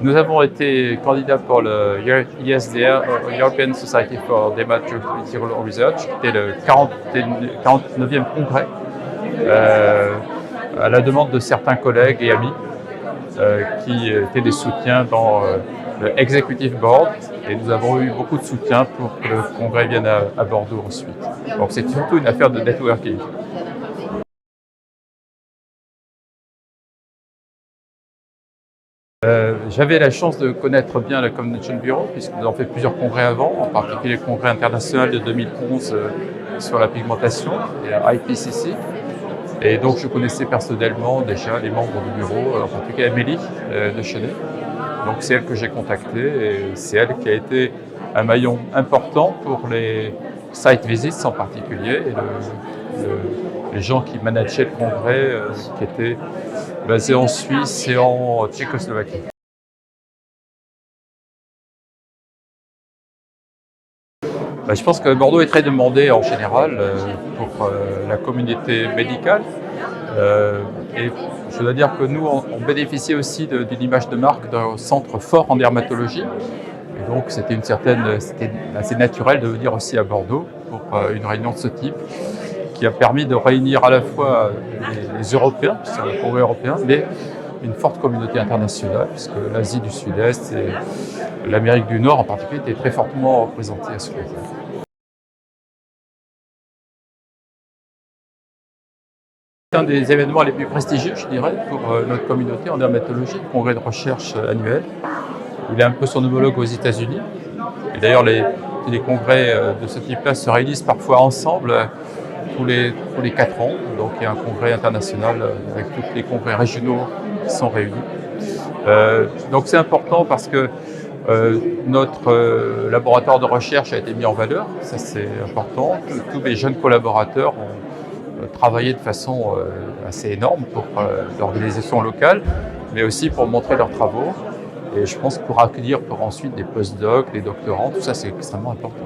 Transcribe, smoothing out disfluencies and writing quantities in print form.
Nous avons été candidats pour le ESDR, European Society for Dermatological Research, qui était le 49e congrès, à la demande de certains collègues et amis qui étaient des soutiens dans le Executive Board, et nous avons eu beaucoup de soutien pour que le congrès vienne à Bordeaux ensuite. Donc c'est surtout une affaire de networking. J'avais la chance de connaître bien la Convention Bureau, puisque nous avons fait plusieurs congrès avant, en particulier le congrès international de 2011 sur la pigmentation, et la IPCC. Et donc je connaissais personnellement déjà les membres du bureau, en particulier Amélie de Chenet. Donc c'est elle que j'ai contactée, et c'est elle qui a été un maillon important pour les site visits en particulier, et les gens qui manageaient le congrès, qui étaient basés en Suisse et en Tchécoslovaquie. Je pense que Bordeaux est très demandé en général pour la communauté médicale. Et je dois dire que nous, on bénéficie aussi d'une image de marque d'un centre fort en dermatologie. Et donc c'était assez naturel de venir aussi à Bordeaux pour une réunion de ce type, qui a permis de réunir à la fois les Européens, puisque c'est un congrès européen, mais une forte communauté internationale, puisque l'Asie du Sud-Est et l'Amérique du Nord en particulier étaient très fortement représentées à ce congrès. C'est un des événements les plus prestigieux, je dirais, pour notre communauté en dermatologie, le congrès de recherche annuel. Il a un peu son homologue aux États-Unis. Et d'ailleurs, les congrès de ce type-là se réunissent parfois ensemble tous les 4 ans. Donc il y a un congrès international avec tous les congrès régionaux qui sont réunis. Donc c'est important parce que notre laboratoire de recherche a été mis en valeur, ça c'est important. Tous les jeunes collaborateurs ont travaillé de façon assez énorme pour l'organisation locale, mais aussi pour montrer leurs travaux. Et je pense que pour accueillir pour ensuite des post-docs, des doctorants, tout ça c'est extrêmement important.